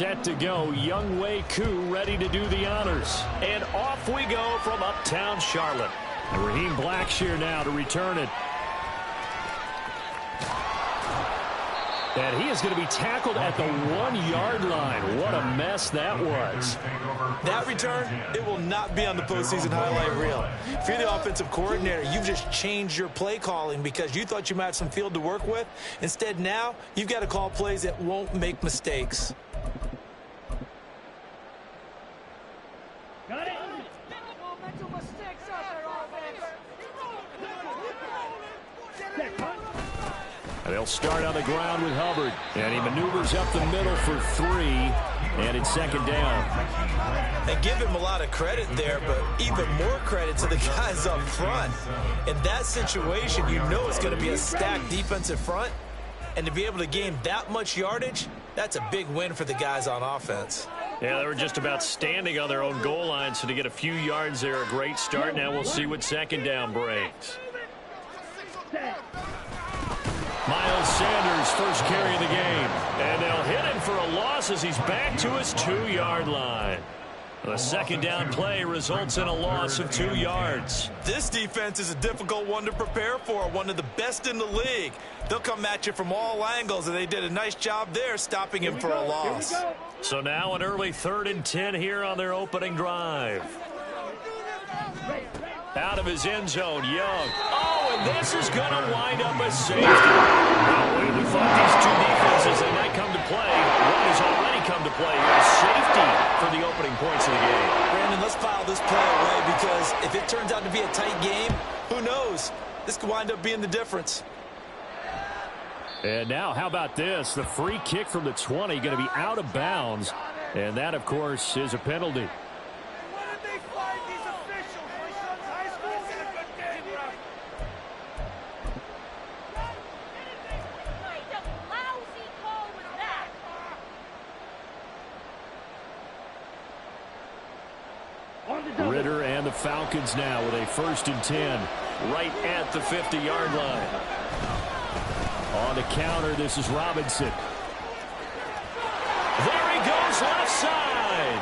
set to go. Younghoe Koo ready to do the honors. And off we go from uptown Charlotte. And Raheem Blackshear now to return it. And he is going to be tackled at the 1-yard line. What a mess that was. That return, it will not be on the postseason highlight reel. If you're the offensive coordinator, you've just changed your play calling because you thought you might have some field to work with. Instead, now, you've got to call plays that won't make mistakes. Got it. They'll start on the ground with Hubbard. And he maneuvers up the middle for 3. And it's second down. And give him a lot of credit there, but even more credit to the guys up front. In that situation, you know it's going to be a stacked defensive front. And to be able to gain that much yardage, that's a big win for the guys on offense. Yeah, they were just about standing on their own goal line, so to get a few yards there, a great start. Now we'll see what second down brings. Miles Sanders, first carry of the game. And they'll hit him for a loss as he's back to his 2-yard line. The second down play results in a loss of 2 yards. This defense is a difficult one to prepare for, one of the best in the league. They'll come at you from all angles, and they did a nice job there stopping him for a loss. So now an early 3rd and 10 here on their opening drive. Out of his end zone, Young. Oh, and this is going to wind up a safety. Well, we thought these two defenses, they might come to play. One has already come to play. Here's safety for the opening points of the game. Brandon, let's file this play away because if it turns out to be a tight game, who knows? This could wind up being the difference. And now, how about this? The free kick from the 20 going to be out of bounds. And that, of course, is a penalty. Ritter and the Falcons now with a 1st and 10 right at the 50-yard line. On the counter, this is Robinson. There he goes, left side.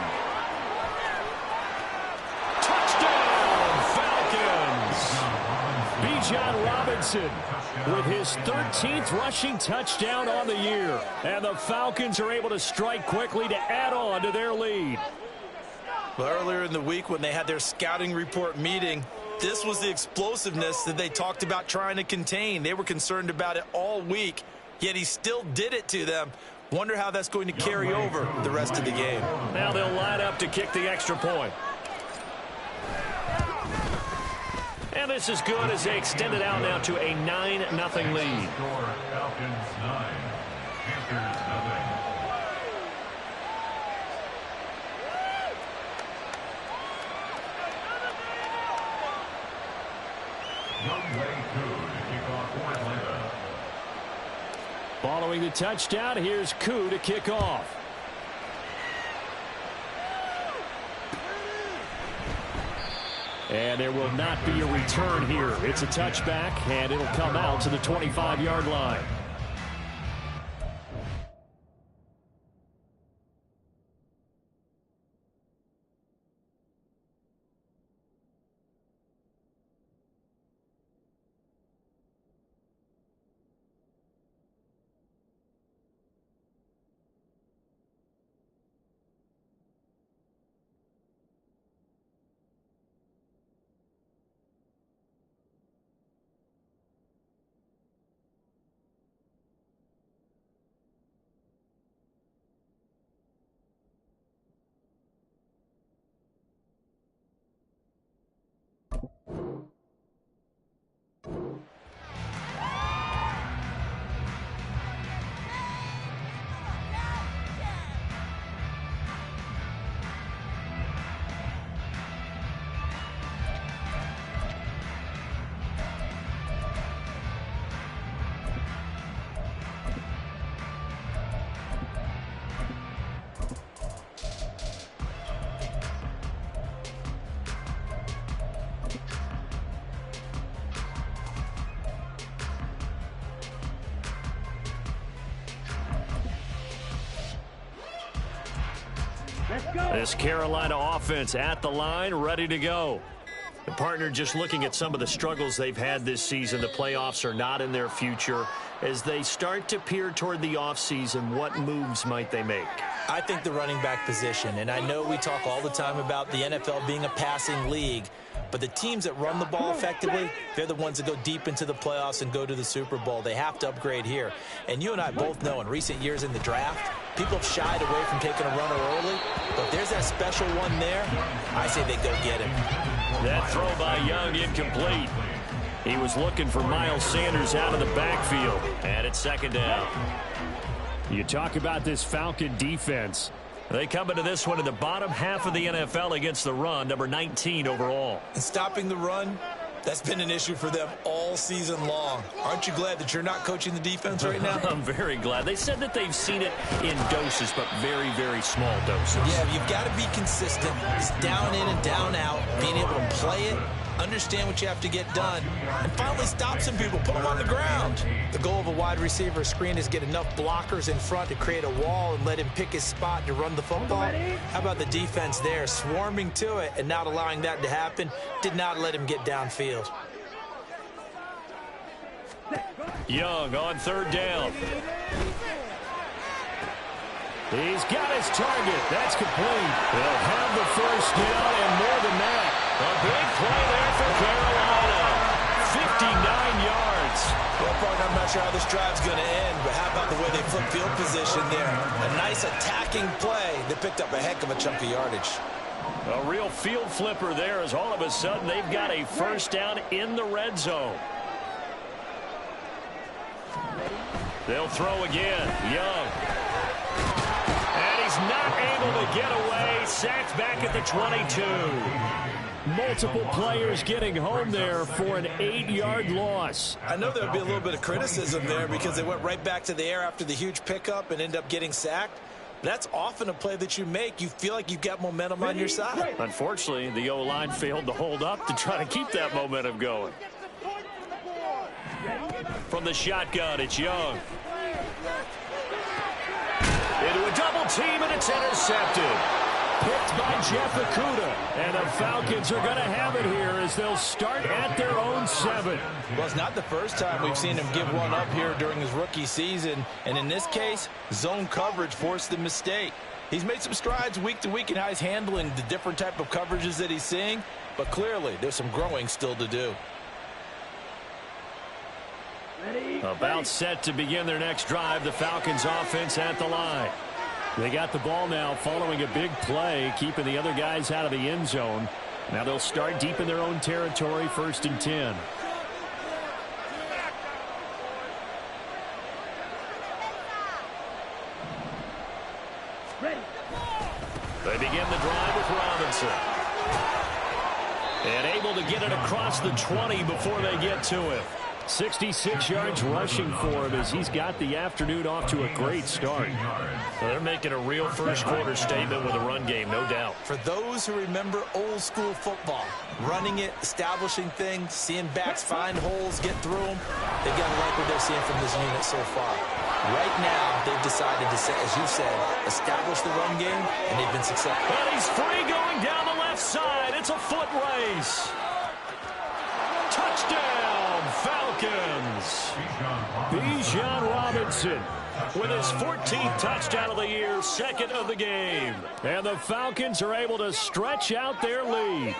Touchdown, Falcons. Bijan Robinson with his 13th rushing touchdown on the year. And the Falcons are able to strike quickly to add on to their lead. Well, earlier in the week when they had their scouting report meeting, this was the explosiveness that they talked about trying to contain. They were concerned about it all week, yet he still did it to them. Wonder how that's going to carry over the rest of the game. Now they'll line up to kick the extra point. And this is good as they extend it out now to a 9-0 lead. Falcons 9, Panthers 0. Younghoe Koo to kick off for Atlanta. Following the touchdown, here's Koo to kick off. And there will not be a return here. It's a touchback, and it'll come out to the 25-yard line. This Carolina offense at the line, ready to go. The partner just looking at some of the struggles they've had this season. The playoffs are not in their future. As they start to peer toward the offseason, what moves might they make? I think the running back position, and I know we talk all the time about the NFL being a passing league, but the teams that run the ball effectively, they're the ones that go deep into the playoffs and go to the Super Bowl. They have to upgrade here. And you and I both know in recent years in the draft, people have shied away from taking a runner early, but if there's that special one there, I say they go get him. That throw by Young incomplete. He was looking for Miles Sanders out of the backfield. And it's second down. You talk about this Falcon defense. They come into this one in the bottom half of the NFL against the run, number 19 overall. And stopping the run, that's been an issue for them all season long. Aren't you glad that you're not coaching the defense right now? I'm very glad. They said that they've seen it in doses, but very, very small doses. Yeah, you've got to be consistent. It's down in and down out, being able to play it, understand what you have to get done, and finally stop some people, put them on the ground. The goal of a wide receiver screen is get enough blockers in front to create a wall and let him pick his spot to run the football. How about the defense there, swarming to it and not allowing that to happen? Did not let him get downfield. Young on third down. He's got his target. That's complete. They'll have the first down and more than that. A big play there for Carolina. 59 yards. Well, partner, I'm not sure how this drive's going to end, but how about the way they flip field position there? A nice attacking play that picked up a heck of a chunk of yardage. A real field flipper there as all of a sudden they've got a first down in the red zone. They'll throw again. Young. And he's not able to get away. Sacked back at the 22. Multiple players getting home there for an 8-yard loss. I know there would be a little bit of criticism there because they went right back to the air after the huge pickup and end up getting sacked. That's often a play that you make. You feel like you've got momentum on your side. Unfortunately, the O-line failed to hold up to try to keep that momentum going. From the shotgun, it's Young. Into a double team, and it's intercepted. Picked by Jeff Okudah. And the Falcons are going to have it here as they'll start at their own 7. Well, it's not the first time we've seen him give one up here during his rookie season. And in this case, zone coverage forced the mistake. He's made some strides week to week in how he's handling the different type of coverages that he's seeing. But clearly, there's some growing still to do. About set to begin their next drive. The Falcons offense at the line. They got the ball now following a big play, keeping the other guys out of the end zone. Now they'll start deep in their own territory, 1st and 10. They begin the drive with Robinson. And able to get it across the 20 before they get to him. 66 yards rushing for him as he's got the afternoon off to a great start. Well, they're making a real first-quarter statement with a run game, no doubt. For those who remember old-school football, running it, establishing things, seeing backs find holes, get through them, they've got to like what they're seeing from this unit so far. Right now, they've decided to, as you said, establish the run game, and they've been successful. And he's free going down the left side. It's a foot race. Touchdown, Falcons. Bijan Robinson with his 14th touchdown of the year, 2nd of the game. And the Falcons are able to stretch out their lead.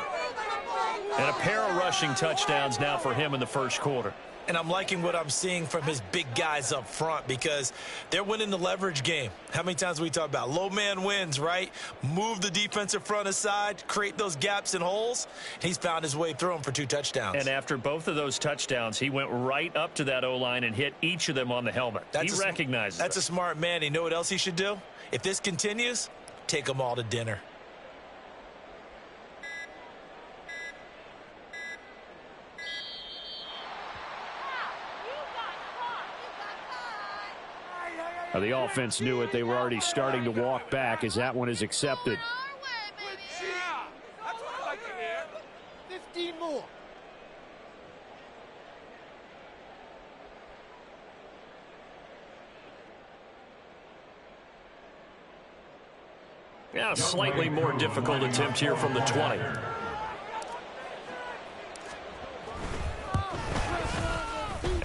And a pair of rushing touchdowns now for him in the first quarter. And I'm liking what I'm seeing from his big guys up front because they're winning the leverage game. How many times we talk about low man wins, right? Move the defensive front aside, create those gaps and holes. He's found his way through them for 2 touchdowns. And after both of those touchdowns, he went right up to that O-line and hit each of them on the helmet. He recognizes That's a smart man. You know what else he should do? If this continues, take them all to dinner. The offense knew it. They were already starting to walk back as that one is accepted. That's what I like to hear. 15 more. Yeah, a slightly more difficult attempt here from the 20.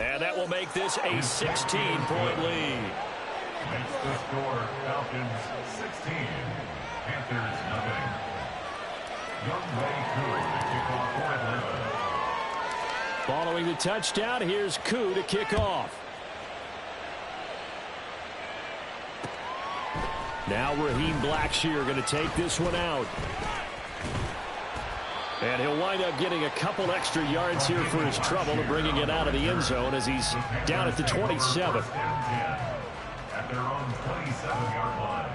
And that will make this a 16-point lead. Makes the score Falcons 16, Panthers nothing. Young Wei Koo to kick off for Atlanta. Following the touchdown, here's Koo to kick off. Now Raheem Blackshear going to take this one out. And he'll wind up getting a couple extra yards here for his trouble and bringing it out of the end zone as he's down at the 27. At their own 27-yard line.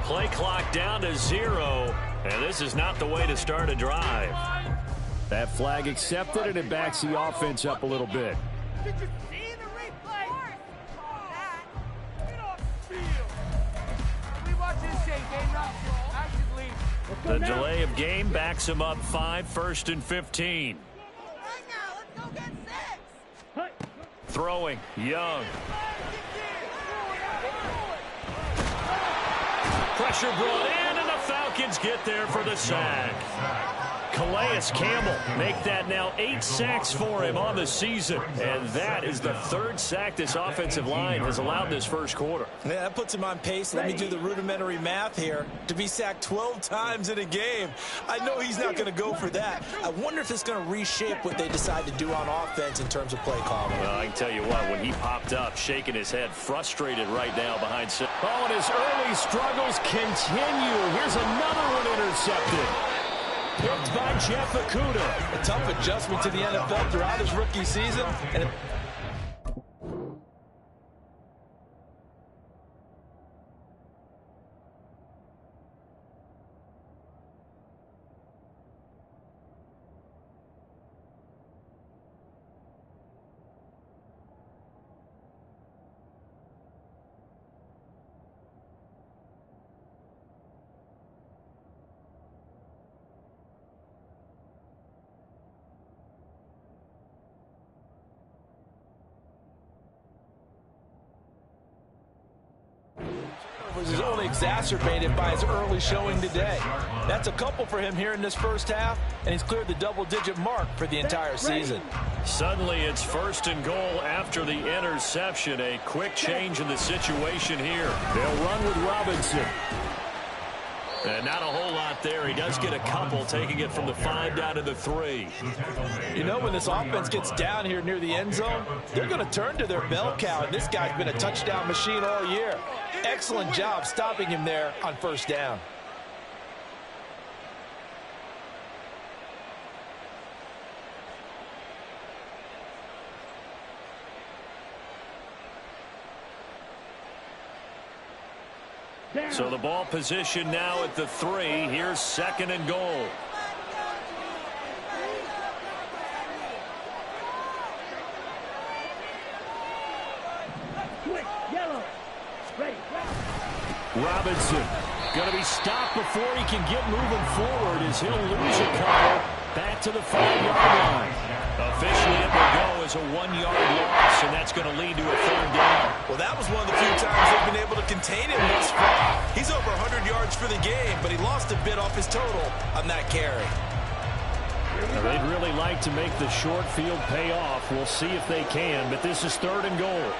Play clock down to 0, and this is not the way to start a drive. That flag accepted, and it backs the offense up a little bit. Did you see the replay? Get off the field. We watch this game now. I should leave. The delay of game backs him up 5, 1st and 15. Right now, let's go get 6. Throwing, Young. Pressure brought in, and the Falcons get there for the sack. Calais Campbell make that now 8 sacks for him on the season. And that is the 3rd sack this offensive line has allowed this first quarter. Yeah, that puts him on pace. Let me do the rudimentary math here. To be sacked 12 times in a game, I know he's not going to go for that. I wonder if it's going to reshape what they decide to do on offense in terms of play calling. Well, I can tell you what, when he popped up, shaking his head, frustrated right now behind center. Oh, and his early struggles continue. Here's another one intercepted. Picked by Jeff Okudah. A tough adjustment to the NFL throughout his rookie season. And was only exacerbated by his early showing today. That's a couple for him here in this first half, and he's cleared the double-digit mark for the entire season. Suddenly it's 1st and goal after the interception. A quick change in the situation here. They'll run with Robinson. And not a whole lot there. He does get a couple, taking it from the 5 down to the 3. You know, when this offense gets down here near the end zone, they're going to turn to their bell cow, and this guy's been a touchdown machine all year. Excellent job stopping him there on 1st down. So the ball position now at the 3. Here's 2nd and goal. Robinson going to be stopped before he can get moving forward as he'll lose a couple back to the 5-yard line. Officially it will go as a 1-yard loss, and that's going to lead to a 3rd down. Well, that was one of the few times they've been able to contain him thus far. He's over 100 yards for the game, but he lost a bit off his total on that carry. They'd really like to make the short field pay off. We'll see if they can, but this is 3rd and goal.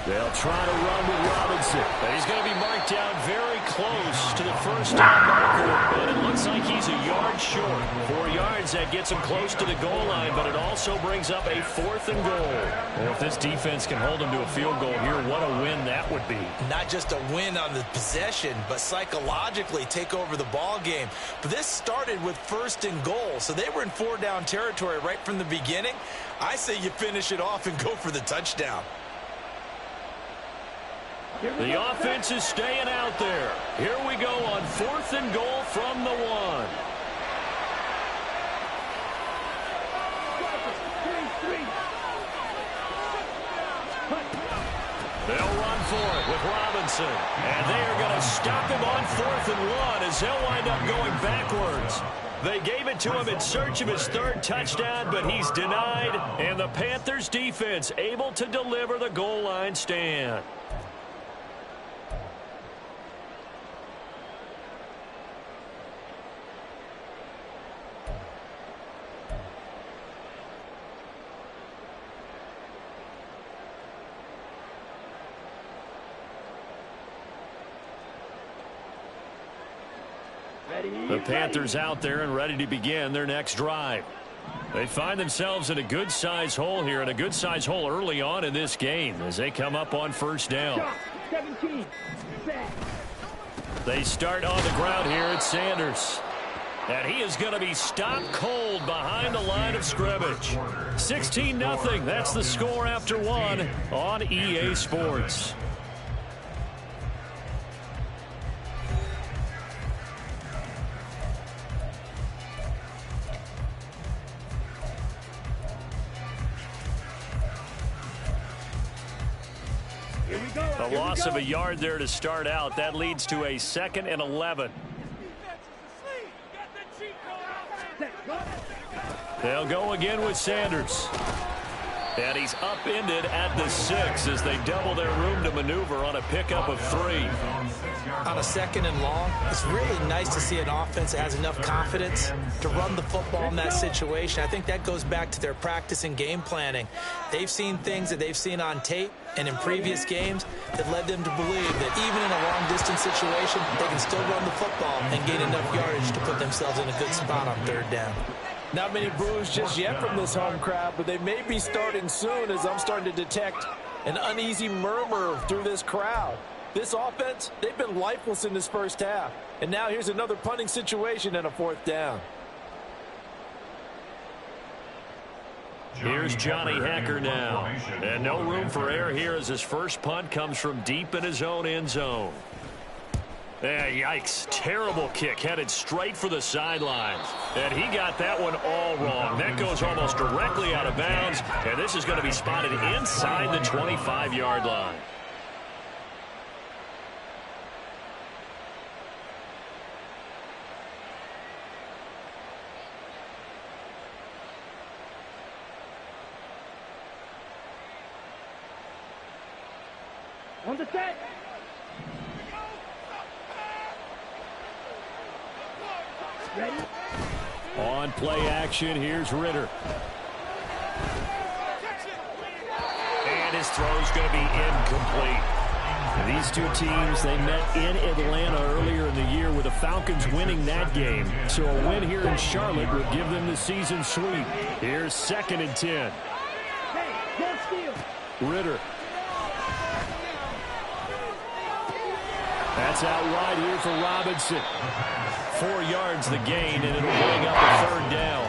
They'll try to run with Robinson. But he's going to be marked down very close to the first down marker. But it looks like he's a yard short. 4 yards, that gets him close to the goal line, but it also brings up a 4th and goal. Well, if this defense can hold him to a field goal here, what a win that would be. Not just a win on the possession, but psychologically take over the ball game. But this started with 1st and goal, so they were in 4-down territory right from the beginning. I say you finish it off and go for the touchdown. The offense is staying out there. Here we go on 4th and goal from the 1. They'll run for it with Robinson. And they are going to stop him on 4th and 1 as they'll wind up going backwards. They gave it to him in search of his 3rd touchdown, but he's denied. And the Panthers defense able to deliver the goal line stand. The Panthers out there and ready to begin their next drive. They find themselves in a good-sized hole here, and a good-sized hole early on in this game as they come up on 1st down. 17. They start on the ground here at Sanders. And he is going to be stopped cold behind the line of scrimmage. 16-0. That's the score after 1 on EA Sports. A loss of a yard there to start out. That leads to a 2nd and 11. They'll go again with Sanders. And he's upended at the 6 as they double their room to maneuver on a pickup of 3. On a 2nd and long, it's really nice to see an offense that has enough confidence to run the football in that situation. I think that goes back to their practice and game planning. They've seen things that they've seen on tape and in previous games that led them to believe that even in a long-distance situation, they can still run the football and gain enough yardage to put themselves in a good spot on 3rd down. Not many boos just yet from this home crowd, but they may be starting soon as I'm starting to detect an uneasy murmur through this crowd. This offense, they've been lifeless in this first half. And now here's another punting situation and a 4th down. Here's Johnny Hacker now. And no room for error here as his first punt comes from deep in his own end zone. Yikes. Terrible kick headed straight for the sidelines. And he got that one all wrong. That goes almost directly out of bounds. And this is going to be spotted inside the 25-yard line. On the set. Ready? On play action, here's Ritter. And his throw's going to be incomplete. These two teams, they met in Atlanta earlier in the year with the Falcons winning that game. So a win here in Charlotte would give them the season sweep. Here's 2nd and 10. Hey, don't steal. Ritter. That's out wide here for Robinson. 4 yards the gain, and it'll bring up a 3rd down.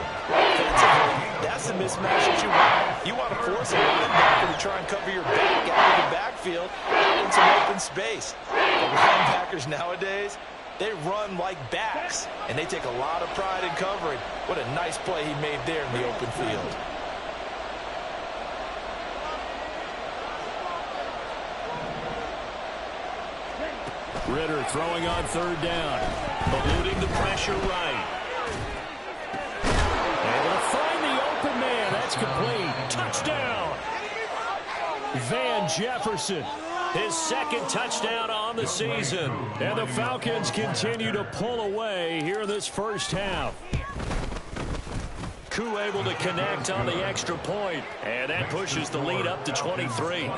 That's the mismatch that you want. You want to force a linebacker to try and cover your back out of the backfield in some open space. The linebackers nowadays, they run like backs, and they take a lot of pride in covering. What a nice play he made there in the open field. Ritter throwing on 3rd down. Eluding the pressure right. Able to find the open man. That's complete. Touchdown. Van Jefferson. His 2nd touchdown on the season. And the Falcons continue to pull away here in this first half. Koo able to connect on the extra point. And that pushes the lead up to 23.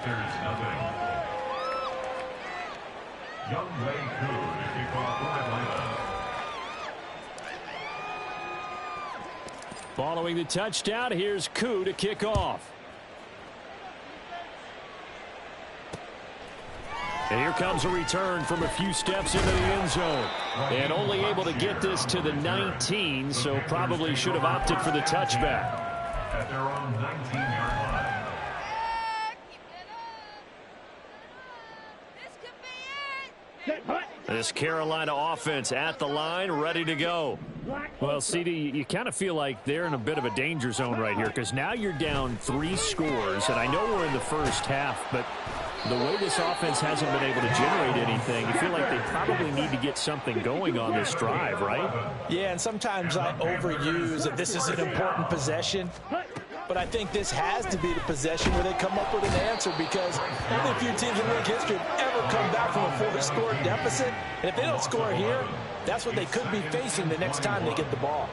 Panthers nothing. Young Wei Koo to kick off for Atlanta. Following the touchdown, here's Koo to kick off. And here comes a return from a few steps into the end zone. And only able to get this to the 19, so probably should have opted for the touchback. At their own 19-yard line. This Carolina offense at the line, ready to go. Well, CD, you kind of feel like they're in a bit of a danger zone right here because now you're down 3 scores, and I know we're in the first half, but the way this offense hasn't been able to generate anything, you feel like they probably need to get something going on this drive, right? Yeah, and sometimes I overuse that this is an important possession. But I think this has to be the possession where they come up with an answer because only a few teams in league history have ever come back from a 4-score deficit. And if they don't score here, that's what they could be facing the next time they get the ball.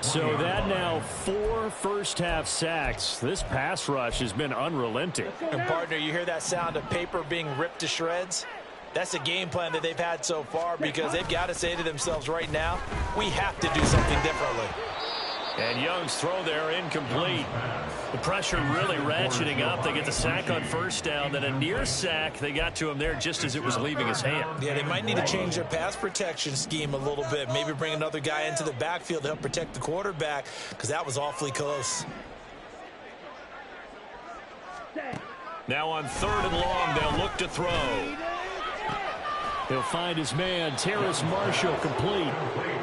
So that now 4 first-half sacks. This pass rush has been unrelenting. And, partner, you hear that sound of paper being ripped to shreds? That's the game plan that they've had so far because they've got to say to themselves right now, we have to do something differently. And Young's throw there incomplete. The pressure really ratcheting up. They get the sack on first down, then a near sack. They got to him there just as it was leaving his hand. Yeah, they might need to change their pass protection scheme a little bit. Maybe bring another guy into the backfield to help protect the quarterback because that was awfully close. Now on 3rd and long, they'll look to throw. He'll find his man, Terrace Marshall, complete.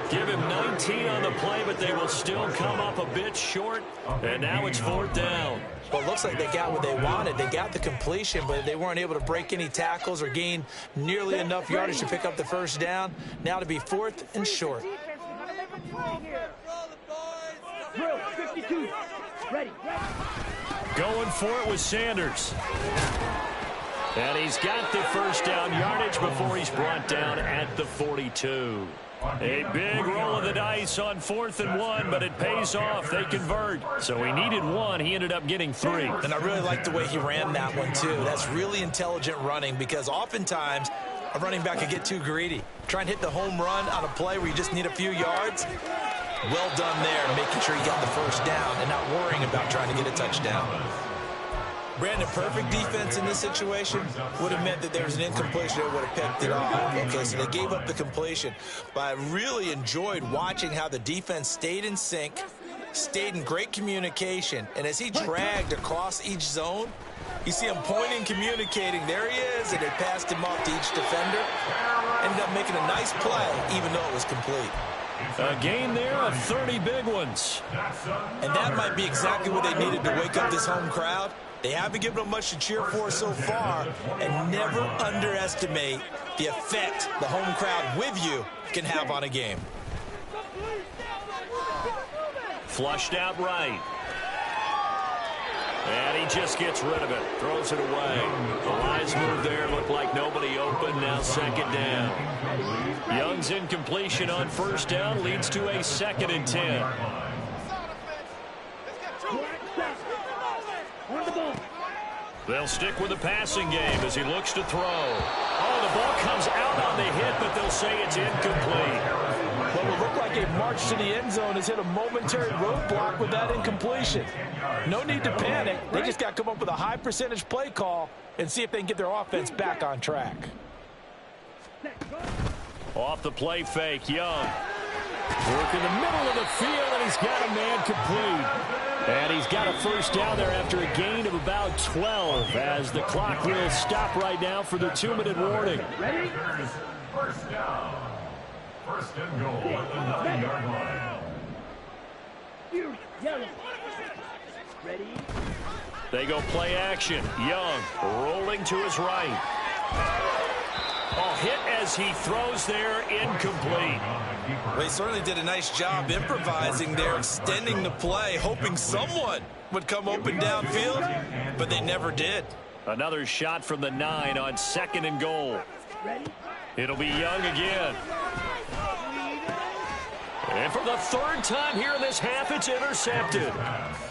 Give him 19 on the play, but they will still come up a bit short. And now it's 4th down. Well, it looks like they got what they wanted. They got the completion, but they weren't able to break any tackles or gain nearly enough yardage to pick up the first down. Now to be 4th and short. Drill, 52. Ready. Going for it with Sanders. And he's got the first down yardage before he's brought down at the 42. A big roll of the dice on 4th and 1, but it pays off. They convert. So he needed 1. He ended up getting 3. And I really like the way he ran that one, too. That's really intelligent running because oftentimes a running back can get too greedy. Try and hit the home run on a play where you just need a few yards. Well done there, making sure he got the first down and not worrying about trying to get a touchdown. Brandon, perfect defense in this situation would have meant that there was an incompletion that would have picked it off. Okay, so they gave up the completion. But I really enjoyed watching how the defense stayed in sync, stayed in great communication. And as he dragged across each zone, you see him pointing, communicating. There he is, and they passed him off to each defender. Ended up making a nice play, even though it was complete. A gain there of 30 big ones. And that might be exactly what they needed to wake up this home crowd. They haven't given them much to cheer for so far, and never underestimate the effect the home crowd with you can have on a game. Flushed out right. And he just gets rid of it. Throws it away. The lines move there. Looked like nobody open. Now 2nd down. Young's incompletion on 1st down leads to a 2nd and 10. They'll stick with the passing game as he looks to throw. Oh, the ball comes out on the hit, but they'll say it's incomplete. What will look like a march to the end zone has hit a momentary roadblock with that incompletion. No need to panic. They just got to come up with a high percentage play call and see if they can get their offense back on track. Off the play fake, Young. Work in the middle of the field, and he's got a man complete. And he's got a first down there after a gain of about 12 as the clock will stop right now for the 2-minute warning. Ready? First down. 1st and goal at the 9-yard line. Yellow. Ready? They go play action. Young rolling to his right. Oh, hit as he throws there, incomplete. Well, he certainly did a nice job improvising there, extending the play, hoping someone would come open downfield, but they never did. Another shot from the 9 on 2nd and goal. It'll be Young again. And for the third time here in this half, it's intercepted.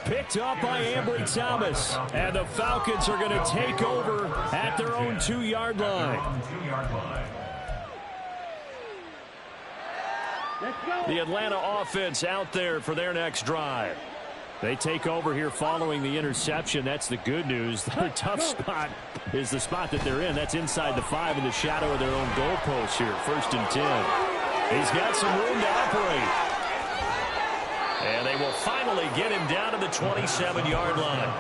Picked up by Ambry Thomas. And the Falcons are going to take over at their own 2-yard line. The Atlanta offense out there for their next drive. They take over here following the interception. That's the good news. Their tough spot is the spot that they're in. That's inside the 5 in the shadow of their own goalpost here. 1st and 10. He's got some room to operate. And they will finally get him down to the 27-yard line.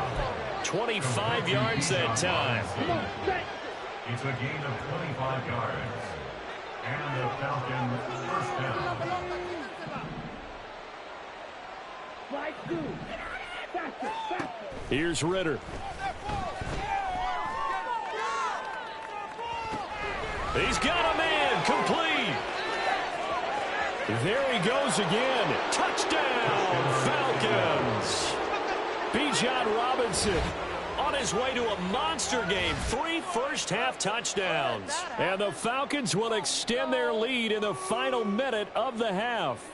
25 yards that time. It's a gain of 25 yards. And the Falcons first down. Here's Ritter. He's got a man complete. There he goes again. Touchdown, Falcons. Bijan Robinson on his way to a monster game. 3 first-half touchdowns. And the Falcons will extend their lead in the final minute of the half.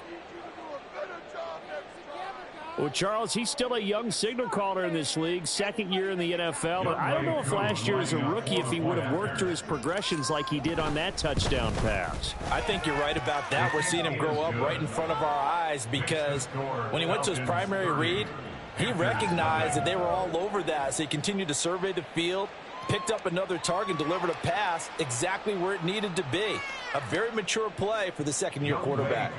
Well, Charles, he's still a young signal caller in this league, 2nd year in the NFL. But I don't know if last year as a rookie if he would have worked through his progressions like he did on that touchdown pass. I think you're right about that. We're seeing him grow up right in front of our eyes because when he went to his primary read, he recognized that they were all over that. So he continued to survey the field, picked up another target, delivered a pass exactly where it needed to be. A very mature play for the 2nd-year quarterback.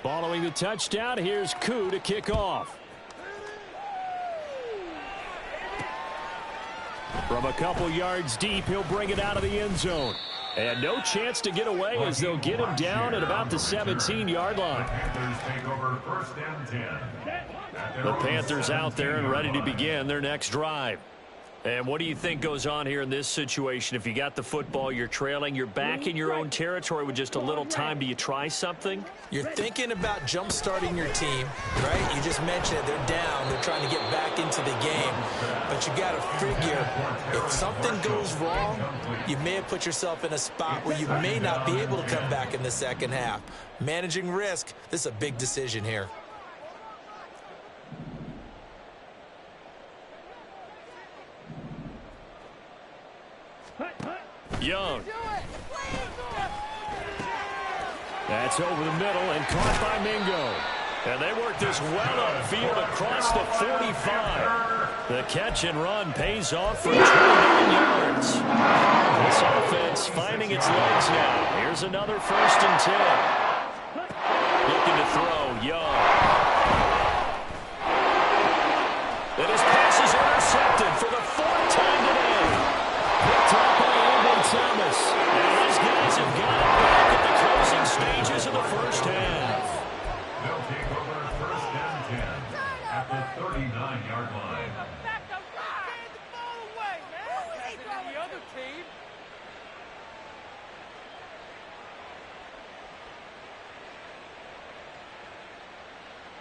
Following the touchdown, here's Koo to kick off. From a couple yards deep, he'll bring it out of the end zone. And no chance to get away as they'll get him down at about the 17-yard line. The Panthers out there and ready to begin their next drive. And what do you think goes on here in this situation? If you got the football, you're trailing, you're back in your own territory with just a little time. Do you try something? You're thinking about jump-starting your team, right? You just mentioned it. They're down. They're trying to get back into the game. But you got to figure if something goes wrong, you may have put yourself in a spot where you may not be able to come back in the second half. Managing risk, this is a big decision here. Young. That's over the middle and caught by Mingo. And they work this well upfield across the 45. The catch and run pays off for 29 yards. This offense finding its legs now. Here's another 1st and 10. Looking to throw, Young. And his pass is intercepted for the 4th time today. Picked up by Thomas. And these guys have got it back at the closing stages of the first half. They'll take over 1st and 10 at the 39-yard line.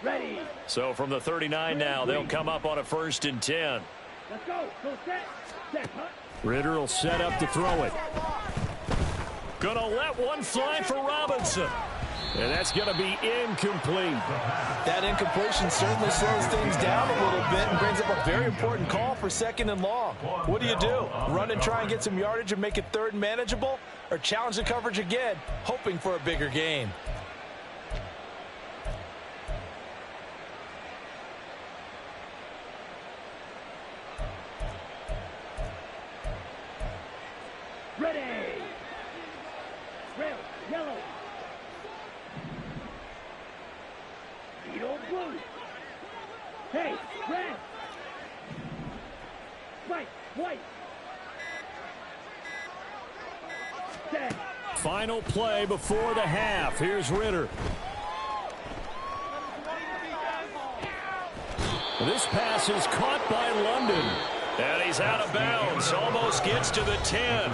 Ready. So from the 39 now, they'll come up on a 1st and 10. Let's go. Go set. Set. Ritter will set up to throw it. Gonna let one fly for Robinson. And that's going to be incomplete. That incompletion certainly slows things down a little bit and brings up a very important call for 2nd and long. What do? Run and try and get some yardage and make it 3rd and manageable? Or challenge the coverage again, hoping for a bigger gain? Ready. Red, yellow. Yellow, blue. Hey, red. White, white. Set. Final play before the half. Here's Ritter. This pass is caught by London. And he's out of bounds. Almost gets to the 10.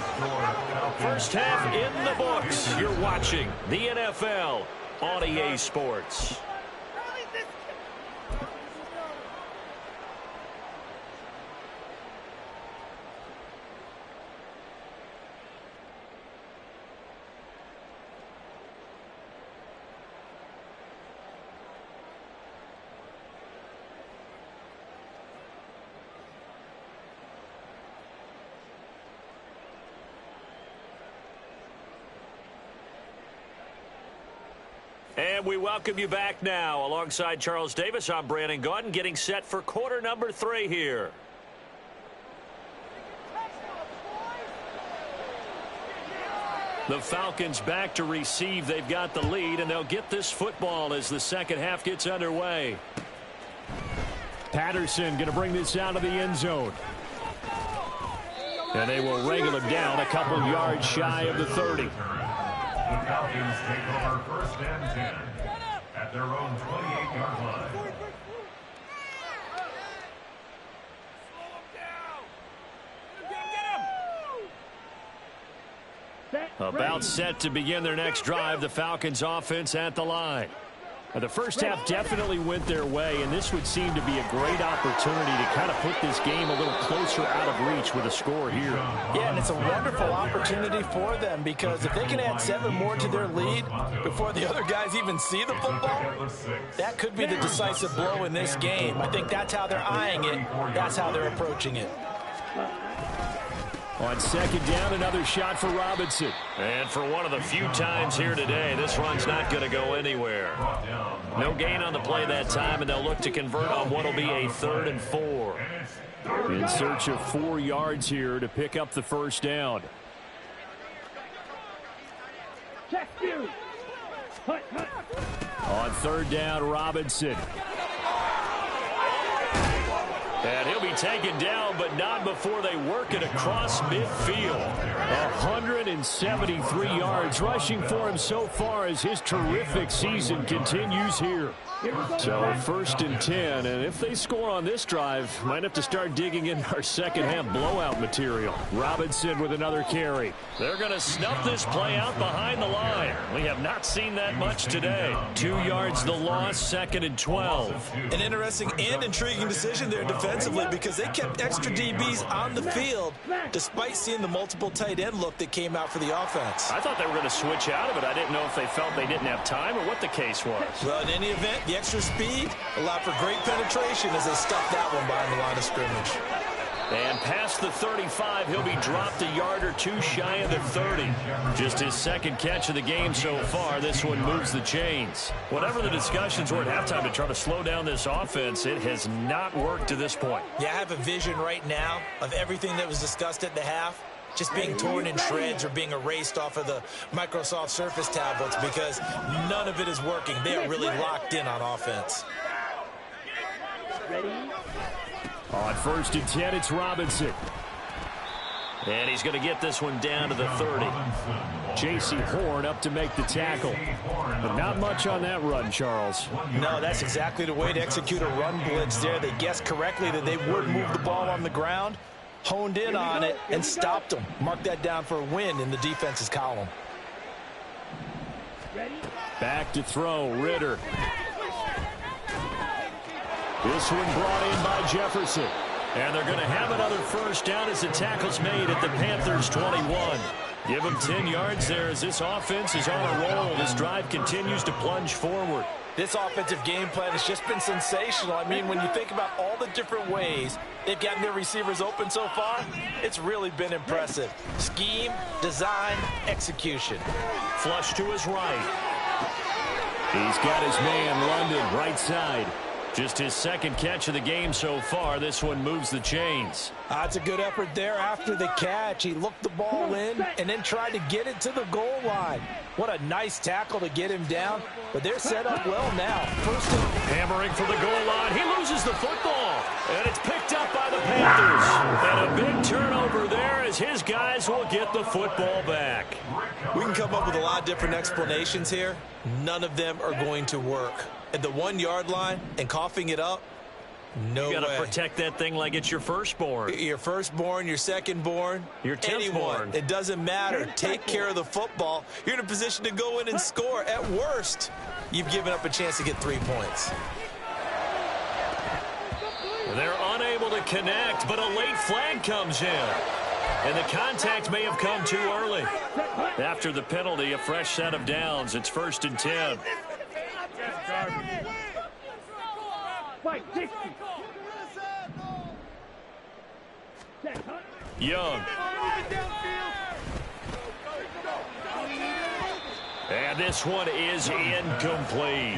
First half in the books. You're watching the NFL on EA Sports. And we welcome you back now. Alongside Charles Davis, I'm Brandon Gaudin, getting set for quarter number 3 here. The Falcons back to receive. They've got the lead, and they'll get this football as the second half gets underway. Patterson going to bring this out of the end zone. And they will wrangle him down a couple yards shy of the 30. The Falcons take over first and 10 at their own 28-yard line. About set to begin their next drive, the Falcons offense at the line. Now, the first half definitely went their way, and this would seem to be a great opportunity to kind of put this game a little closer out of reach with a score here. Yeah, and it's a wonderful opportunity for them because if they can add 7 more to their lead before the other guys even see the football, that could be the decisive blow in this game. I think that's how they're eyeing it. That's how they're approaching it. On second down, another shot for Robinson. And for one of the few times here today, this run's not going to go anywhere. No gain on the play that time, and they'll look to convert on what will be a 3rd and 4. In search of 4 yards here to pick up the first down. On 3rd down, Robinson. And he'll be taken down, but not before they work it across midfield. 173 yards rushing for him so far as his terrific season continues here. So 1st and 10, and if they score on this drive, might have to start digging in our second half blowout material. Robinson with another carry. They're going to snuff this play out behind the line. We have not seen that much today. 2 yards the loss, 2nd and 12. An interesting and intriguing decision there defensively because they kept extra DBs on the field despite seeing the multiple tight end look that came out for the offense. I thought they were going to switch out of it. I didn't know if they felt they didn't have time or what the case was. Well, in any event, the extra speed allowed for great penetration as they stuffed that one behind the line of scrimmage. And past the 35, he'll be dropped a yard or 2 shy of the 30. Just his 2nd catch of the game so far. This one moves the chains. Whatever the discussions were at halftime to try to slow down this offense, it has not worked to this point. Yeah, I have a vision right now of everything that was discussed at the half just being torn in shreds or being erased off of the Microsoft Surface tablets because none of it is working. They are really locked in on offense. On 1st and 10, it's Robinson. And he's going to get this one down to the 30. J.C. Horn up to make the tackle. But not much on that run, Charles. No, that's exactly the way to execute a run blitz there. They guessed correctly that they would move the ball on the ground, honed in on it, and stopped them. Mark that down for a win in the defense's column. Back to throw, Ritter. This one brought in by Jefferson. And they're going to have another first down as the tackle's made at the Panthers' 21. Give them 10 yards there as this offense is on a roll. This drive continues to plunge forward. This offensive game plan has just been sensational. I mean, when you think about all the different ways they've gotten their receivers open so far, it's really been impressive. Scheme, design, execution. Flush to his right. He's got his man, London, right side. Just his 2nd catch of the game so far. This one moves the chains. That's a good effort there after the catch. He looked the ball in and then tried to get it to the goal line. What a nice tackle to get him down. But they're set up well now. First and hammering for the goal line. He loses the football. And it's picked up by the Panthers. And a big turnover there as his guys will get the football back. We can come up with a lot of different explanations here. None of them are going to work. At the 1 yard line and coughing it up, no way. You got to protect that thing like it's your firstborn. Your firstborn, your secondborn, your 10th anyone. born. It doesn't matter. Take care of the football. You're in a position to go in and score. At worst, you've given up a chance to get 3 points. They're unable to connect, but a late flag comes in. And the contact may have come too early. After the penalty, a fresh set of downs. It's 1st and 10. Young. And this one is incomplete.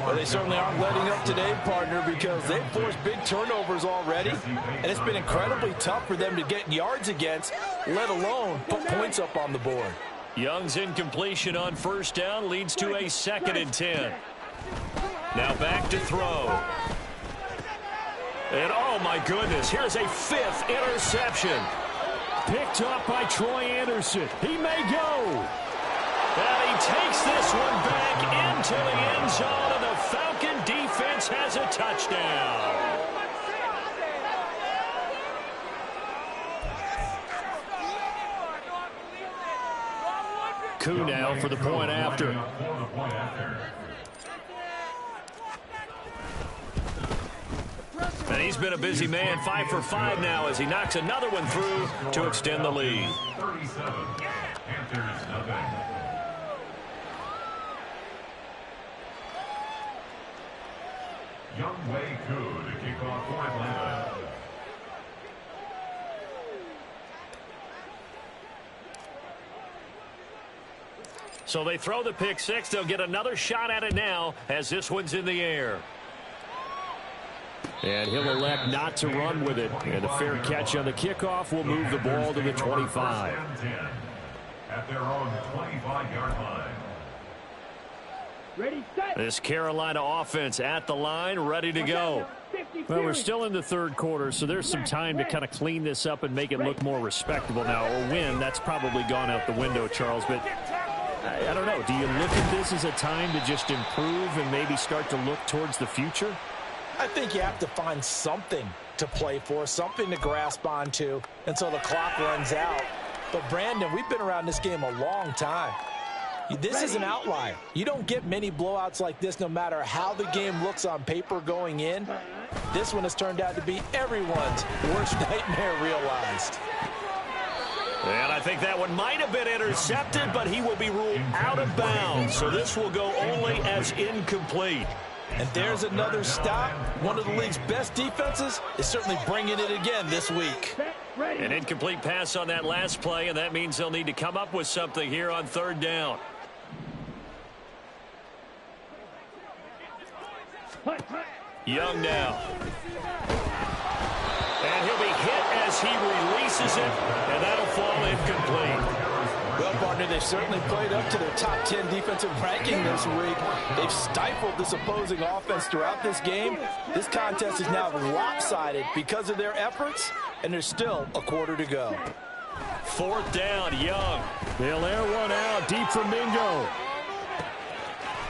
Well, they certainly aren't letting up today, partner, because they've forced big turnovers already, and it's been incredibly tough for them to get yards against, let alone put points up on the board. Young's incompletion on first down leads to a 2nd and 10. Now back to throw. And oh my goodness, here's a 5th interception. Picked up by Troy Anderson. He may go. And he takes this one back into the end zone, and the Falcon defense has a touchdown. Koo now for the point after. And he's been a busy man, 5 for 5 now as he knocks another one through to extend the lead. 37. Panthers nothing. Young Wei Koo to kick off for Atlanta. So they throw the pick six. They'll get another shot at it now as this one's in the air. And he'll elect not to run with it. And a fair catch on the kickoff will move the ball to the 25. At their own 25-yard line. Ready, set. This Carolina offense at the line, ready to go. Well, we're still in the third quarter, so there's some time to kind of clean this up and make it look more respectable now. A win, that's probably gone out the window, Charles, but I don't know. Do you look at this as a time to just improve and maybe start to look towards the future? I think you have to find something to play for, something to grasp onto until the clock runs out. But, Brandon, we've been around this game a long time. This is an outlier. You don't get many blowouts like this no matter how the game looks on paper going in. This one has turned out to be everyone's worst nightmare realized. And I think that one might have been intercepted, but he will be ruled out of bounds. So this will go only as incomplete. And there's another stop. One of the league's best defenses is certainly bringing it again this week. An incomplete pass on that last play, and that means they'll need to come up with something here on third down. Young now. And he'll be hit as he releases it, and that'll fall incomplete. Well, partner, they've certainly played up to their top 10 defensive ranking this week. They've stifled this opposing offense throughout this game. This contest is now lopsided because of their efforts, and there's still a quarter to go. Fourth down, Young. They'll air one out deep from Mingo.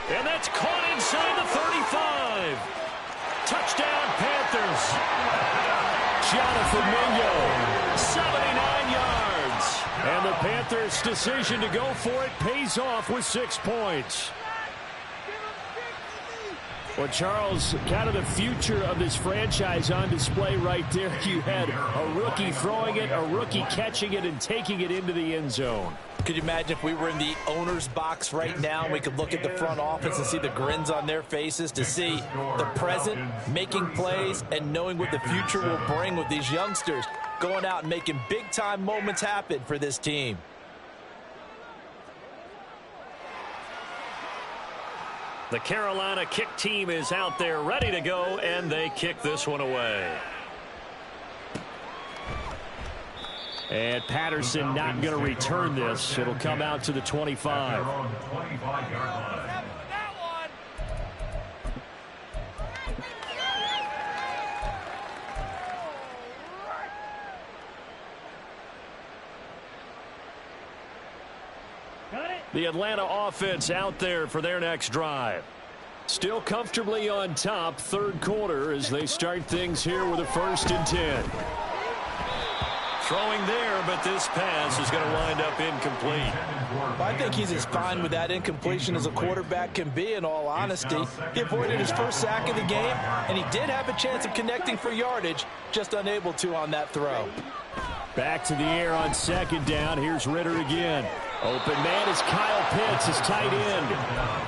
And that's caught inside the 35. Touchdown, Panthers. Jonathan Mingo, 79 yards. And the Panthers' decision to go for it pays off with 6 points. Well, Charles, kind of the future of this franchise on display right there. You had a rookie throwing it, a rookie catching it, and taking it into the end zone. Could you imagine if we were in the owner's box right now and we could look at the front office and see the grins on their faces, to see the present making plays and knowing what the future will bring with these youngsters going out and making big-time moments happen for this team. The Carolina kick team is out there ready to go, and they kick this one away. And Patterson not going to return this. It'll come out to the 25. The Atlanta offense out there for their next drive. Still comfortably on top, third quarter, as they start things here with a 1st and 10. Throwing there, but this pass is going to wind up incomplete. Well, I think he's as fine with that incompletion as a quarterback can be, in all honesty. He avoided his first sack of the game, and he did have a chance of connecting for yardage, just unable to on that throw. Back to the air on 2nd down. Here's Ritter again. Open man is Kyle Pitts, his tight end.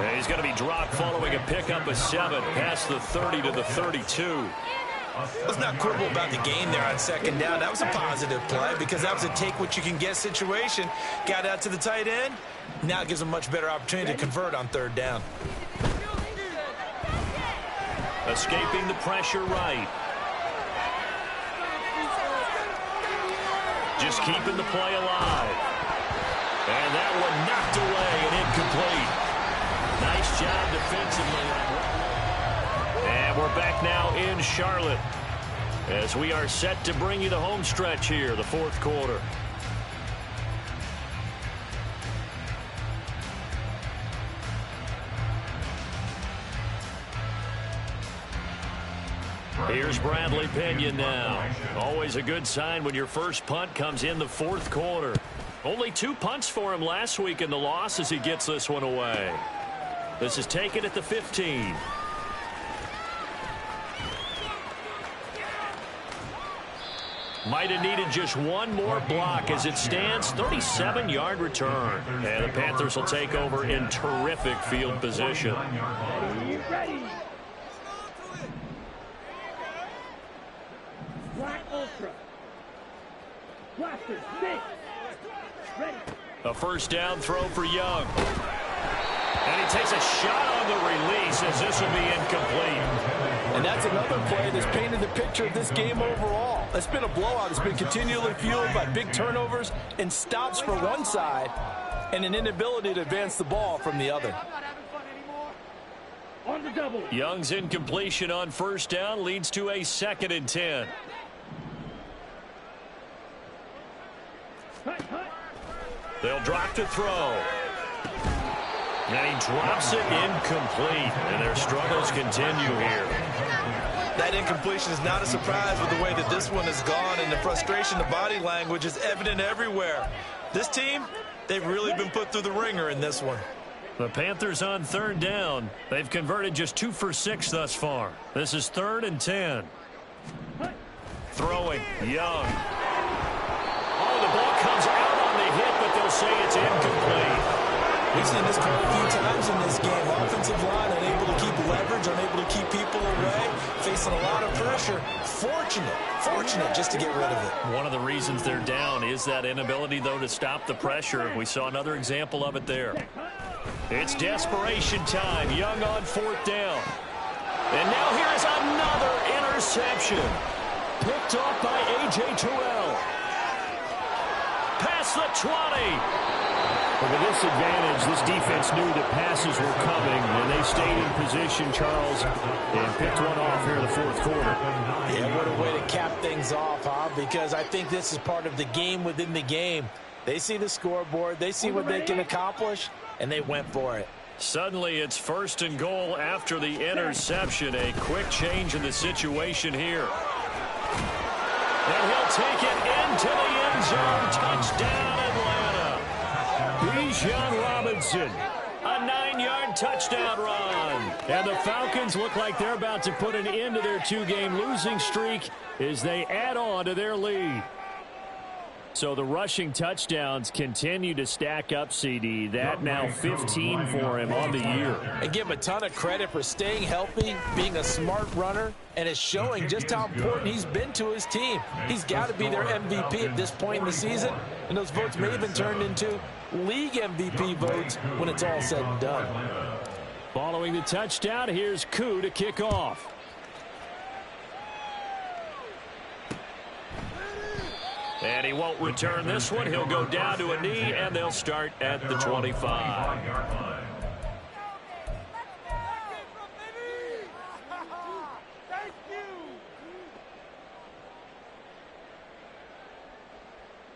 And he's going to be dropped following a pickup of 7 past the 30 to the 32. Let's not quibble about the game there on second down. That was a positive play because that was a take-what-you-can-get situation. Got out to the tight end. Now it gives them a much better opportunity to convert on third down. Escaping the pressure right. Just keeping the play alive. And that one knocked away and incomplete. Nice job defensively. And we're back now in Charlotte as we are set to bring you the home stretch here, the fourth quarter. Here's Bradley Pinion now. Always a good sign when your first punt comes in the fourth quarter. Only 2 punts for him last week in the loss as he gets this one away. This is taken at the 15. Might have needed just one more block as it stands. 37-yard return. And the Panthers will take over in terrific field position. Ready. Black Ultra. Blaster, 6. Ready. A first down throw for Young. And he takes a shot on the release as this will be incomplete. And that's another play that's painted the picture of this game overall. It's been a blowout. It's been continually fueled by big turnovers and stops for one side and an inability to advance the ball from the other. I'm not having fun anymore. On the double. Young's incompletion on first down leads to a 2nd and 10. They'll drop to throw. And he drops it incomplete. And their struggles continue here. That incompletion is not a surprise with the way that this one has gone, and the frustration, the body language is evident everywhere. This team, they've really been put through the ringer in this one. The Panthers on third down. They've converted just 2 for 6 thus far. This is 3rd and 10. Throwing, Young. Oh, the ball comes out on the hit, but they'll say it's incomplete. We've seen this a few times in this game. Offensive line unable to keep leverage, unable to keep people away, facing a lot of pressure. Fortunate just to get rid of it. One of the reasons they're down is that inability, though, to stop the pressure. We saw another example of it there. It's desperation time. Young on 4th down. And now here is another interception. Picked off by A.J. Terrell. Past the 20. But with this advantage, this defense knew that passes were coming, and they stayed in position, Charles, and picked one off here in the fourth quarter. Yeah, what a way to cap things off, huh? Because I think this is part of the game within the game. They see the scoreboard, they see what they can accomplish, and they went for it. Suddenly, it's 1st and goal after the interception. A quick change in the situation here. And he'll take it into the end zone. Touchdown, Atlanta. Bijan Robinson, a 9-yard touchdown run. And the Falcons look like they're about to put an end to their 2-game losing streak as they add on to their lead. So the rushing touchdowns continue to stack up, CD. That now 15 for him on the year. And give him a ton of credit for staying healthy, being a smart runner, and it's showing just how important he's been to his team. He's got to be their MVP at this point in the season, and those votes may have been turned into league MVP votes when it's all said and done. Following the touchdown, here's Koo to kick off. And he won't return this one. He'll go down to a knee, and they'll start at the 25.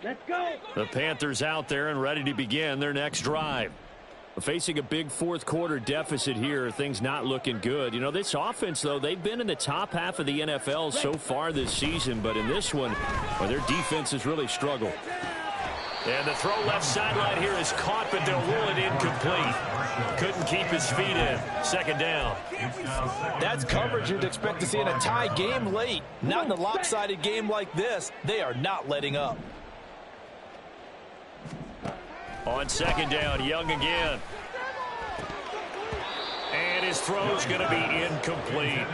Let's go. The Panthers out there and ready to begin their next drive. Facing a big fourth quarter deficit here, things not looking good. You know, this offense, though, they've been in the top half of the NFL so far this season, but in this one, well, their defense has really struggled. And the throw left sideline here is caught, but they'll rule it incomplete. Couldn't keep his feet in. 2nd down. That's coverage you'd expect to see in a tie game late. Not in a lopsided game like this. They are not letting up. On 2nd down, Young again. And his throw's going to be incomplete.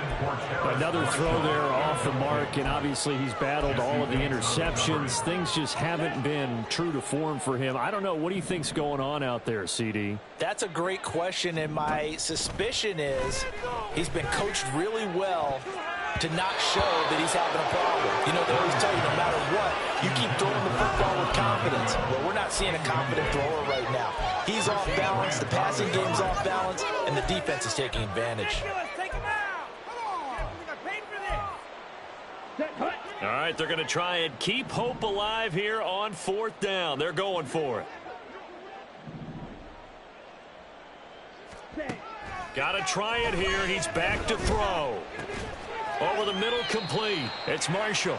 Another throw there off the mark, and obviously he's battled all of the interceptions. Things just haven't been true to form for him. I don't know. What do you think's going on out there, CD? That's a great question, and my suspicion is he's been coached really well to not show that he's having a problem. You know, they always tell you no matter what, you keep throwing the football with confidence. Well, we're not seeing a confident thrower right now. He's off balance, the passing game's off balance, and the defense is taking advantage. All right, they're going to try and keep hope alive here on 4th down. They're going for it. Got to try it here. He's back to throw. Over the middle, complete. It's Marshall.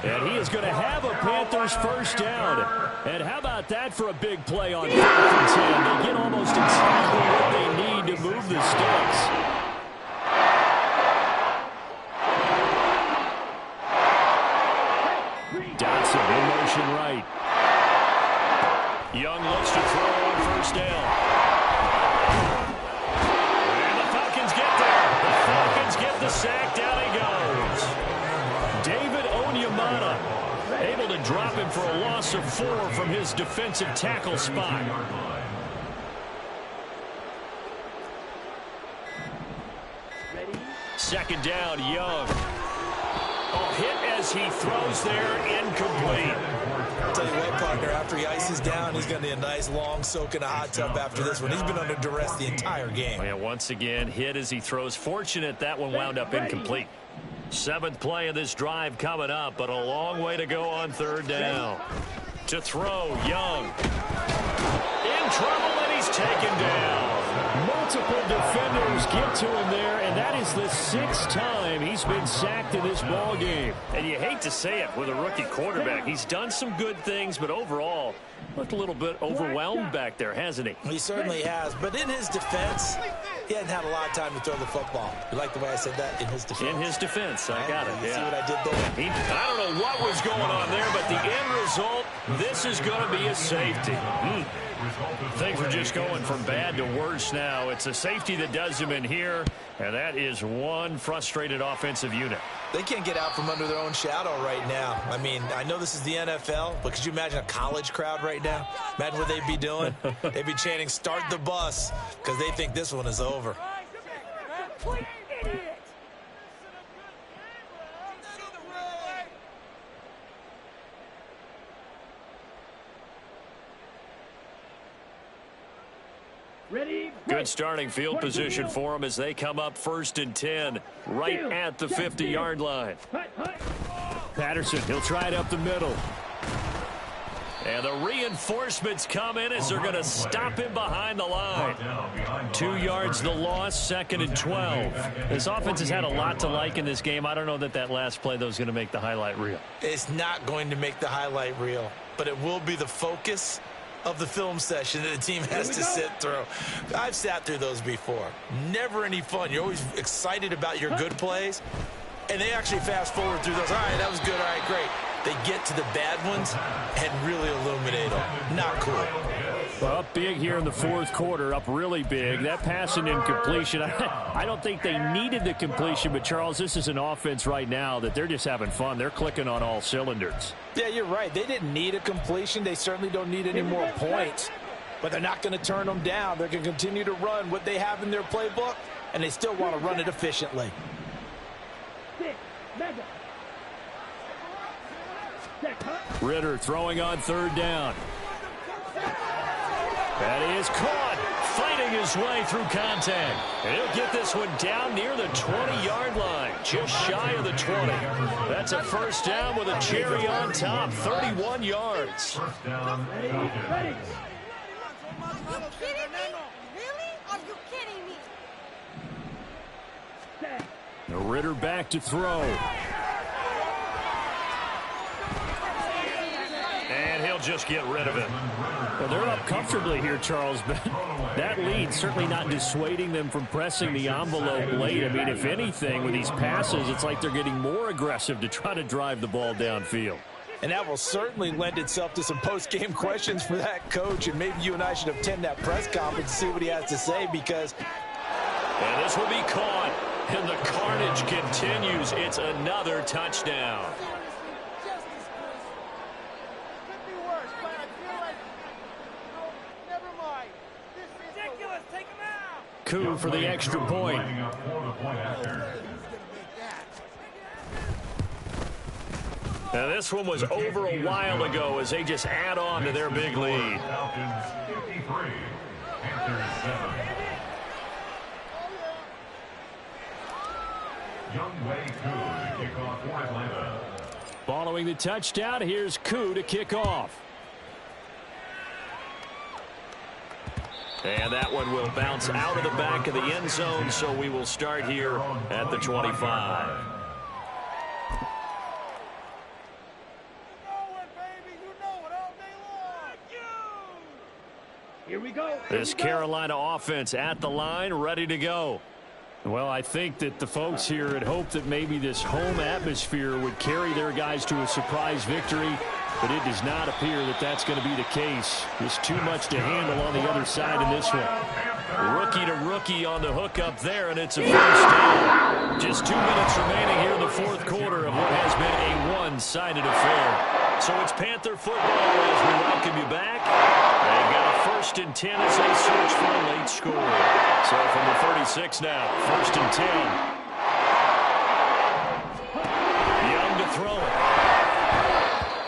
And he is going to have a Panthers first down. And how about that for a big play on 4th and 10? They get almost exactly what they need to move the sticks. Dotson in motion right. Young looks to throw on 1st down. And the Falcons get there. The Falcons get the sack. Down he goes. David Onyemata able to drop him for a loss of 4 from his defensive tackle spot. Second down, Young. Oh, hit as he throws there, incomplete. I'll tell you what, partner, after he ices down, he's going to need a nice long soak in a hot tub after this one. He's been under duress the entire game. Yeah, once again, hit as he throws. Fortunate that one wound up incomplete. 7th play of this drive coming up, but a long way to go on 3rd down. To throw, Young. In trouble, and he's taken down. Multiple defenders get to him there, and that is the 6th time he's been sacked in this ball game. And you hate to say it with a rookie quarterback. He's done some good things, but overall, looked a little bit overwhelmed back there, hasn't he? He certainly has, but in his defense, he hadn't had a lot of time to throw the football. You like the way I said that? In his defense. In his defense, I got it. You yeah. see what I did there? I don't know what was going on there, but the end result, this is going to be a safety. Things are just going from bad to worse now. It's a safety that does him in here, and that is one frustrated offensive unit. They can't get out from under their own shadow right now. I mean, I know this is the NFL, but could you imagine a college crowd right now? Imagine what they'd be doing. They'd be chanting, "Start the bus," because they think this one is over. Good starting field position for them as they come up 1st and 10 right at the 50-yard line. Patterson, he'll try it up the middle. And the reinforcements come in as they're going to stop him behind the line. 2 yards the loss, 2nd and 12. This offense has had a lot to like in this game. I don't know that last play, though, is going to make the highlight reel. It's not going to make the highlight reel, but it will be the focus of the film session that the team has to sit through. I've sat through those before. Never any fun. You're always excited about your good plays, and they actually fast forward through those. All right, that was good. All right, great. They get to the bad ones and really illuminate them. Not cool. Well, up big here in the 4th quarter, up really big. That passing incompletion, I don't think they needed the completion, but, Charles, this is an offense right now that they're just having fun. They're clicking on all cylinders. Yeah, you're right. They didn't need a completion. They certainly don't need any more points, but they're not going to turn them down. They're going to continue to run what they have in their playbook, and they still want to run it efficiently. Ritter throwing on 3rd down. That is caught, fighting his way through contact. And he'll get this one down near the 20-yard line, just shy of the 20. That's a 1st down with a cherry on top, 31 yards. First down, Falcons. Are you kidding me? Really? Are you kidding me? The Ritter back to throw. And he'll just get rid of it. Well, they're up comfortably here, Charles, but that lead certainly not dissuading them from pressing the envelope late. I mean, if anything, with these passes, it's like they're getting more aggressive to try to drive the ball downfield. And that will certainly lend itself to some post-game questions for that coach, and maybe you and I should attend that press conference to see what he has to say, because And this will be caught. And the carnage continues. It's another touchdown. Could be worse, but I feel like, never mind. This is ridiculous. Take him out. Koo for the extra point. Lining up for the point after. Now this one was over a while ago as they just add on to their big lead. Falcons 53, Panthers 7. Young Wei Koo to kick off for Atlanta. Following the touchdown, here's Koo to kick off. And that one will bounce out of the back of the end zone, so we will start here at the 25. Here we go. This Carolina offense at the line, ready to go. Well, I think that the folks here had hoped that maybe this home atmosphere would carry their guys to a surprise victory, but it does not appear that that's going to be the case. There's too much to handle on the other side in this one. Rookie to rookie on the hook up there, and it's a first down. Just 2 minutes remaining here in the fourth quarter of what has been a one-sided affair. So it's Panther football as we welcome you back. They've got a 1st and 10 as they search for a late score. So from the 36 now, 1st and 10. Young to throw it.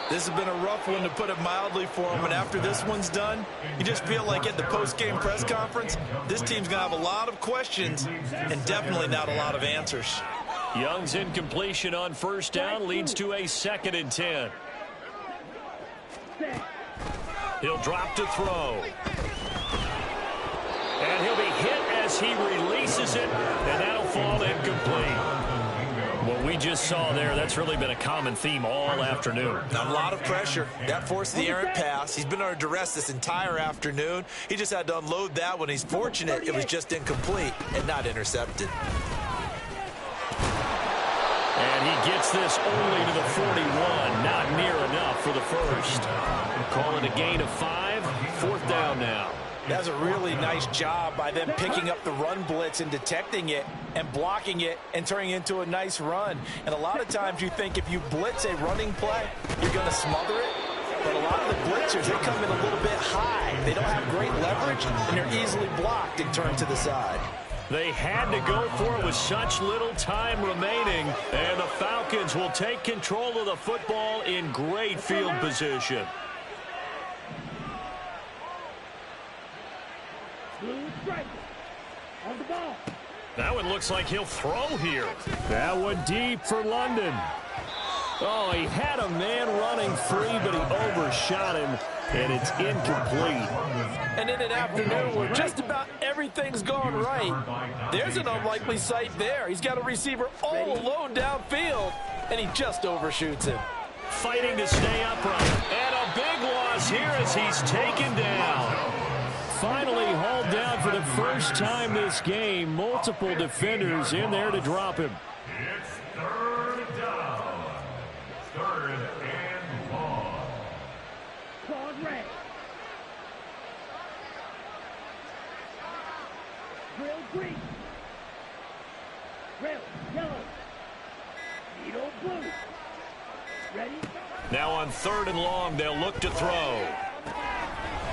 This has been a rough one, to put it mildly, for him. And after this one's done, you just feel like at the post-game press conference, this team's going to have a lot of questions and definitely not a lot of answers. Young's incompletion on 1st down leads to a 2nd and 10. He'll drop to throw. And he'll be hit as he releases it, and that'll fall incomplete. What we just saw there, that's really been a common theme all afternoon. A lot of pressure. That forced the errant pass. He's been under duress this entire afternoon. He just had to unload that one. He's fortunate it was just incomplete and not intercepted. And he gets this only to the 41. Not near enough for the first. Call it a gain of 5. 4th down now. That's a really nice job by them picking up the run blitz and detecting it and blocking it and turning it into a nice run. And a lot of times you think if you blitz a running play, you're going to smother it. But a lot of the blitzers, they come in a little bit high. They don't have great leverage, and they're easily blocked and turned to the side. They had to go for it with such little time remaining, and the Falcons will take control of the football in great field position. That one looks like he'll throw here. That one deep for London. Oh, he had a man running free, but he overshot him, and it's incomplete. And in an afternoon where just about everything's gone right, there's an unlikely sight there. He's got a receiver all alone downfield, and he just overshoots him. Fighting to stay upright, and a big loss here as he's taken down. Finally hauled down for the first time this game. Multiple defenders in there to drop him. It's 3rd down. 3rd and long. Claude red. Grill green. Grill yellow. Needle blue. Ready? Now on 3rd and long, they'll look to throw.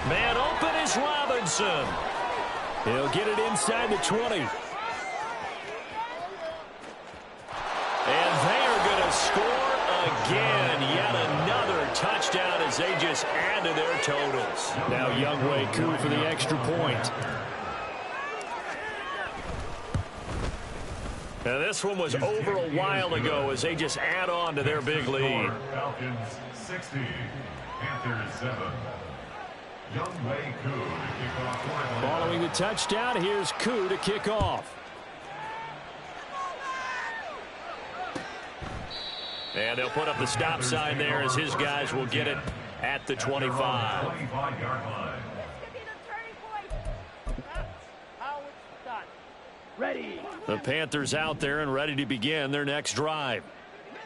Man open is Robinson. He'll get it inside the 20. And they are going to score again. Yet another touchdown as they just add to their totals. Now Young Wei Koo for the extra point. Now this one was over a while ago as they just add on to their big lead. Falcons 60, Panthers 7. Young Wei Koo to kick off for Atlanta. Following the touchdown, here's Koo to kick off. And they'll put up the stop sign there as his guys will get it at the 25. 25-yard line. Ready. The Panthers out there and ready to begin their next drive.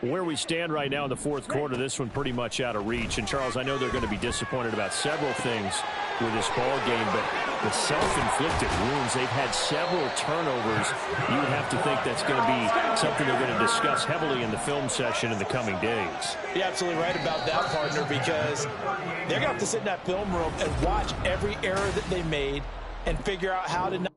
Where we stand right now in the fourth quarter, this one pretty much out of reach. And, Charles, I know they're going to be disappointed about several things with this ball game, but the self-inflicted wounds. They've had several turnovers. You would have to think that's going to be something they're going to discuss heavily in the film session in the coming days. You're absolutely right about that, partner, because they're going to have to sit in that film room and watch every error that they made and figure out how to